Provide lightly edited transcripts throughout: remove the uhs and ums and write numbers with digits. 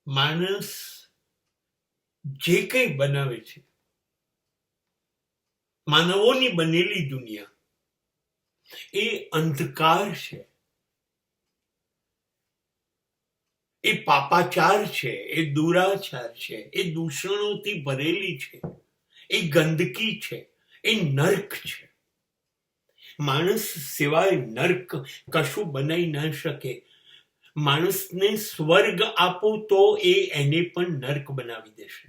માણસ જે કંઈ બનાવે છે, માનવોની બનેલી દુનિયા એ અંધકાર છે, એ પાપાચાર છે, એ દુરાચાર છે, એ દૂષણોથી ભરેલી છે, એ ગંદકી છે, એ નર્ક છે. માણસ સિવાય નર્ક કશું બનાવી ના શકે. માણસને સ્વર્ગ આપો તો એને પણ નર્ક બનાવી દેશે.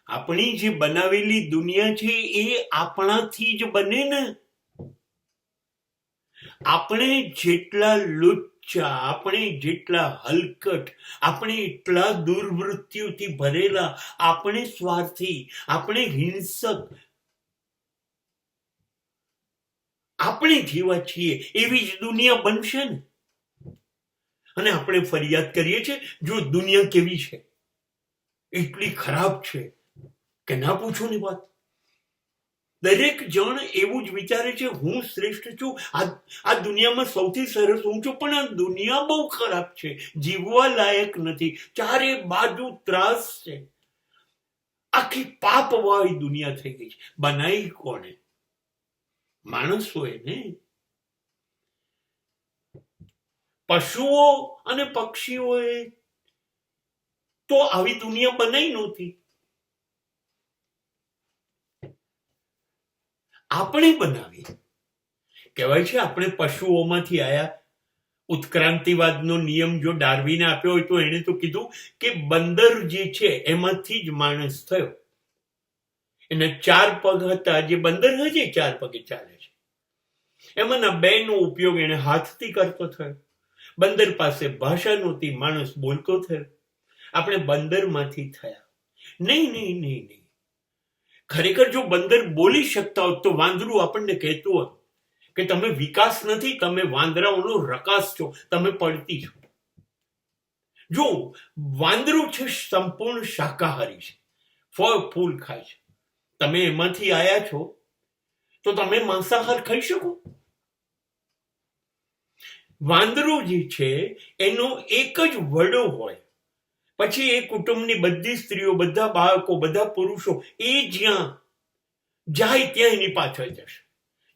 આપણી જે બનાવેલી દુનિયા છે એ આપણાથી જ બને ને. આપણે જેટલા લુચ્ચા, આપણે જેટલા હલકટ, આપણે એટલા દુર્વૃત્તિઓથી ભરેલા, આપણે સ્વાર્થી, આપણે હિંસક, આપણે જેવા છીએ એવી જ દુનિયા બનશે ને. અને આપણે ફરિયાદ કરીએ છીએ, જો દુનિયા કેવી છે, એટલી ખરાબ છે કે ના પૂછો ની વાત. દરેક જણ એવું જ વિચારે છે, હું શ્રેષ્ઠ છું, આ દુનિયામાં સૌથી સરસ હું છું, પણ આ દુનિયા બહુ ખરાબ છે, જીવવા લાયક નથી, ચારે બાજુ ત્રાસ છે, આખી પાપવાળી દુનિયા થઈ ગઈ છે. બનાવી કોણે? માણસોએ ને. પશુઓ અને પક્ષીઓએ તો આવી દુનિયા બનાવી નહોતી, આપણે બનાવી. કહેવાય છે આપણે પશુઓમાંથી આયા. ઉત્ક્રાંતિવાદનો નિયમ જો ડાર્વિને આપ્યો હોય તો એને તો કીધું કે બંદર જે છે એમાંથી જ માણસ થયો. એના 4 પગ હતા, જે બંદર હજી 4 પગે ચાલે છે, એમાંના 2 નો ઉપયોગ એને હાથથી કરતો થયો. બંદર પાસે ભાષા નહોતી, માણસ બોલતો થયો. આપણે બંદરમાંથી થયા. નહીં નહીં નહીં નહીં. ખરેખર જો બંદર બોલી શકતા હોત તો વાંદરું આપણને કહેતું હોત કે તમે વિકાસ નથી, તમે વાંદરાઓનો રકાસ છો, તમે પડતી છો. જો વાંદરું છે સંપૂર્ણ શાકાહારી છે, ફળ ફૂલ ખાય છે, તમે એમાંથી આયા છો તો તમે માંસાહાર ખાઈ શકો? વાંદરું જે છે એનો એક જ વડો હોય, પછી એ કુટુંબની બધી સ્ત્રીઓ, બધા બાળકો, બધા પુરુષો એ જ્યાં જાય ત્યાં એની પાછળ જશે,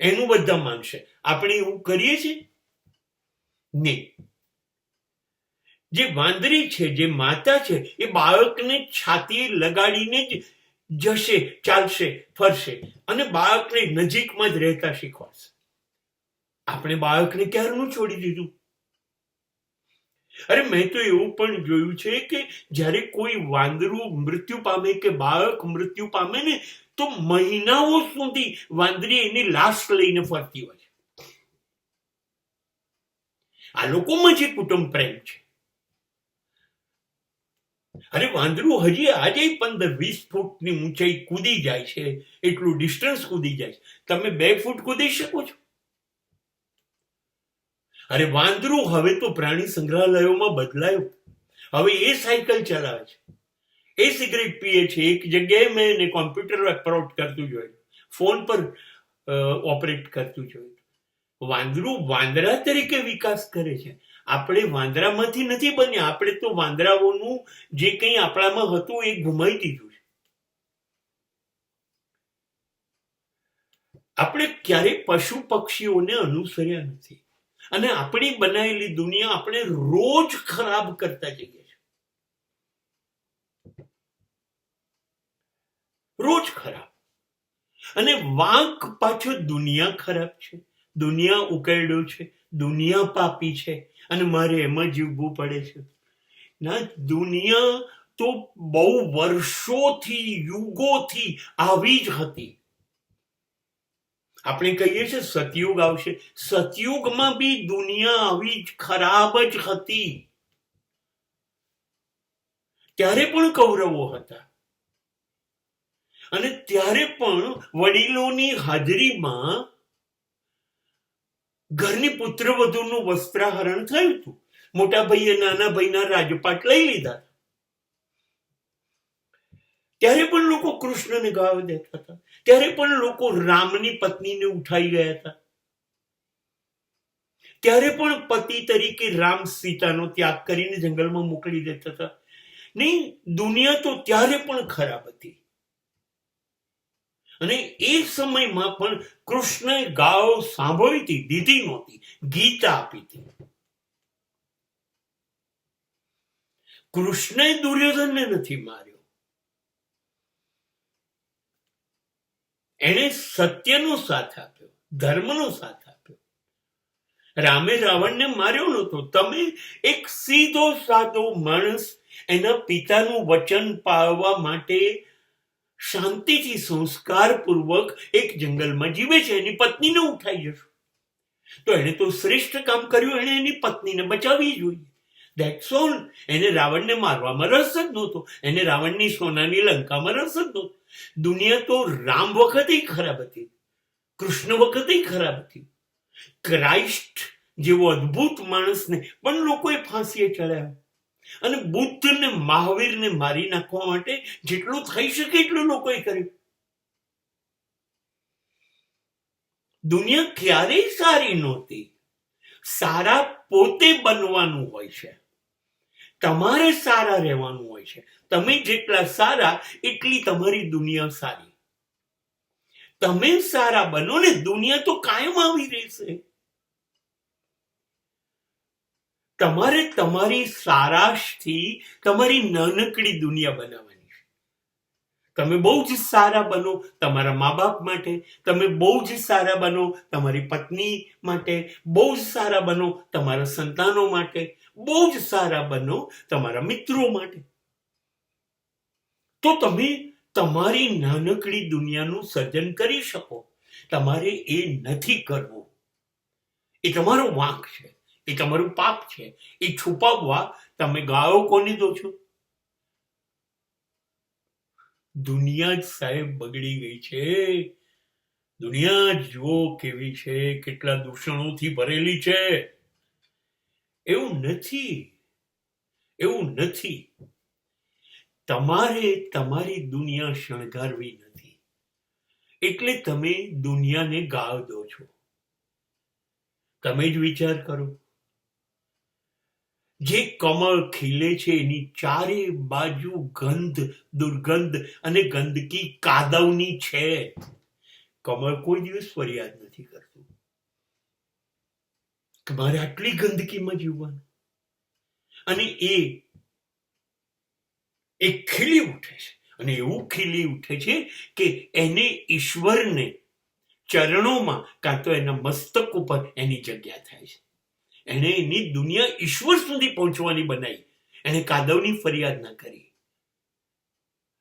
એનું બધા માનશે. આપણે એવું કરીએ છીએ નહીં. જે વાંદરી છે, જે માતા છે, એ બાળકને છાતી લગાડીને જ જશે, ચાલશે, ફરશે અને બાળકને નજીકમાં જ રહેતા શીખવાડશે. આપણે બાળકને ક્યારનું છોડી દીધું? અરે મેં તો એવું પણ જોયું છે કે જ્યારે કોઈ વાંદરું મૃત્યુ પામે કે બાળક મૃત્યુ પામે ને તો મહિનાઓ સુધી વાંદરી એની લાશ લઈને ફરતી હોય છે. આ લોકોમાં જે કુટુંબ પ્રેમ છે. અરે વાંદરું હજી આજે 15-20 ફૂટની ઊંચાઈ કૂદી જાય છે, એટલું ડિસ્ટન્સ કૂદી જાય છે. તમે 2 ફૂટ કૂદી શકો છો? અરે વાંદરું હવે તો પ્રાણી સંગ્રહાલયોમાં બદલાયું. હવે એ સાયકલ ચલાવે છે, એ સિગરેટ પીએ છે. એક જગ્યાએ મેં એને કોમ્પ્યુટર ઓપરેટ કરતું જોયું, ફોન પર ઓપરેટ કરતું જોયું. વાંદરું વાંદરા તરીકે વિકાસ કરે છે. આપણે વાંદરામાંથી નથી બન્યા, આપણે તો વાંદરાઓનું જે કંઈ આપણામાં હતું એ ગુમાવી દીધું છે. આપણે ક્યારેય પશુ પક્ષીઓને અનુસર્યા નથી અને આપણી બનાવેલી દુનિયા આપણે રોજ ખરાબ કરતા જઈએ છીએ, રોજ ખરાબ. અને વાંક પાછો દુનિયા ખરાબ છે, દુનિયા ઉકેરડો છે, દુનિયા પાપી છે અને મારે એમાં જીવવું પડે છે. ના, દુનિયા તો બહુ વર્ષોથી, યુગોથી આવી જ હતી. આપણે કહીએ છીએ સતયુગ આવશે, સતયુગમાં બી દુનિયા આવી જ ખરાબ જ હતી. ત્યારે પણ કૌરવો હતા અને ત્યારે પણ વડીલોની હાજરીમાં ઘરની પુત્રવધુનું વસ્ત્રાહરણ થયું હતું. મોટા ભાઈએ નાના ભાઈના રાજપાટ લઈ લીધા. ત્યારે પણ લોકો કૃષ્ણને ગાળ દેતા હતા, ત્યારે પણ લોકો રામની પત્નીને ઉઠાઈ ગયા હતા, ત્યારે પણ પતિ તરીકે રામ સીતાનો ત્યાગ કરીને જંગલમાં મોકલી દેતા હતા. નહીં, દુનિયા તો ત્યારે પણ ખરાબ હતી. અને એ સમયમાં પણ કૃષ્ણએ ગાયો સાંભળી હતી, દીધી નહોતી, ગીતા આપી હતી. કૃષ્ણએ દુર્યોધનને નથી માર્યો, એને સત્યનો સાથ આપ્યો, ધર્મનો સાથ આપ્યો. રામે રાવણને માર્યો નહોતો. તમે એક સીધો સાધો માણસ એના પિતાનું વચન પાળવા માટે શાંતિથી સંસ્કારપૂર્વક એક જંગલમાં જીવે છે. એની પત્નીને ઉઠાઈ જશો તો એને તો શ્રેષ્ઠ કામ કર્યું, એને એની પત્નીને બચાવવી જોઈએ. That's all. એને રાવણને મારવામાં રસ જ નહોતો, એને રાવણની સોનાની લંકામાં રસ જ નહોતો. દુનિયા તો રામ વખતે ખરાબ હતી, કૃષ્ણ વખતે ખરાબ હતી. ક્રાઇસ્ટ જેવો અદ્ભુત માણસને પણ લોકોએ ફાંસીએ ચડાવ્યો. અને બુદ્ધ ને મહાવીરને મારી નાખવા માટે જેટલું થઈ શકે એટલું લોકોએ કર્યું. દુનિયા ક્યારેય સારી નહોતી. સારા પોતે બનવાનું હોય છે, તમારે સારા રહેવાનું હોય છે. તમે જેટલા સારા એટલી તમારી દુનિયા સારી. તમે સારા બનો ને દુનિયા તો કાયમ આવી રહેશે. તમારે તમારી સારાશથી તમારી નાનકડી દુનિયા બનાવવાની છે. તમે બહુ જ સારા બનો તમારા મા બાપ માટે, તમે બહુ જ સારા બનો તમારી પત્ની માટે, બહુ જ સારા બનો તમારા સંતાનો માટે, બહુ જ સારા બનો તમારા મિત્રો માટે. તો તમે તમારી નાનકડી દુનિયાનું સર્જન કરી શકો. તમારે એ નથી કરવું. એ તમારો વાંક છે, એ તમારું પાપ છે. એ છુપાવવા તમે ગાળો કોને દો છો? દુનિયા જ સાહેબ બગડી ગઈ છે. દુનિયા જુઓ કેવી છે, કેટલા દૂષણોથી ભરેલી છે. એવું નથી, એવું નથી. તમારે તમારી દુનિયા શણગારવી નથી, એટલે તમે દુનિયાને ગાળ દો છો. તમે જ વિચાર કરો, જે કમળ ખીલે છે એની ચારે બાજુ ગંધ, દુર્ગંધ અને ગંદકી કાદવની છે. કમળ કોઈ દિવસ ફરિયાદ નથી કરતું કે મારે આટલી ગંદકીમાં જીવવાનું. અને એ ખીલી ઉઠે છે, અને એવું ખીલી ઉઠે છે કે એને ઈશ્વરને ચરણોમાં કાં તો એના મસ્તક ઉપર એની જગ્યા થાય છે. એને એની દુનિયા ઈશ્વર સુધી પહોંચવાની બનાવી, એને કાદવની ફરિયાદ ના કરી.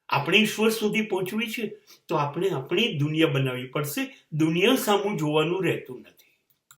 આપણે ઈશ્વર સુધી પહોંચવી છે તો આપણે આપણી દુનિયા બનાવવી પડશે. દુનિયા સામું જોવાનું રહેતું નથી.